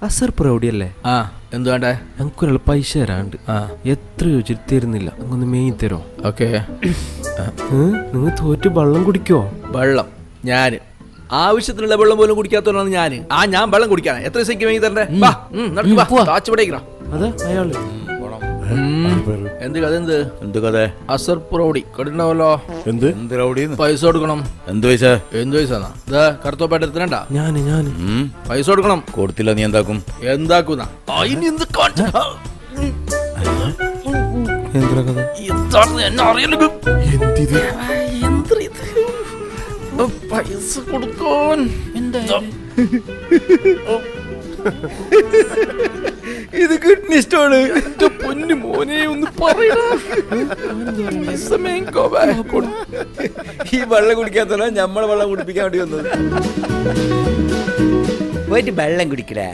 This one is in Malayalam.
അസർ പ്രൗഢിയല്ലേ? ആ എന്ത് വേണ്ടേ? ഞങ്ങൾക്കൊരാൾ പൈസ തരാണ്ട്. എത്ര ചോദിച്ചിട്ട് തരുന്നില്ല. അങ്ങൊന്ന് മേങ്ങി തരോ? ഓക്കെ. നിങ്ങൾ തോറ്റ് വെള്ളം കുടിക്കോ? വെള്ളം ഞാൻ ആവശ്യത്തിനുള്ള വെള്ളം പോലും കുടിക്കാത്തവരാണ് ഞാൻ. ഞാൻ വെള്ളം കുടിക്കാനാ എത്ര ദിവസം മേങ്ങി തരണ്ടേ? അതാ അയാള്. എന്ത് കഥ? എന്ത് കഥ? അസർ പ്രൗഢി കണ്ടിട്ടുണ്ടാവല്ലോ. എന്ത് റൗഡി? പൈസ കൊടുക്കണം. എന്ത് പൈസ? എന്ത് പൈസ? കറുത്തോപ്പായിട്ട് എടുത്തണ്ട. ഞാന് പൈസ കൊടുക്കണം. കൊടുത്തില്ല നീ എന്താക്കും? എന്താക്കുന്ന പൈസ കൊടുക്കാൻ ഇത് കിട്ടുന്ന ഇഷ്ടമാണ്. എന്റെ പൊന്നു മോനെ ഒന്ന് പറയണ. ഈ വെള്ളം കുടിക്കാത്തല്ല നമ്മളെ വെള്ളം കുടിപ്പിക്കാൻ വേണ്ടി വന്നത്. പോയിട്ട് വെള്ളം കുടിക്കടേ.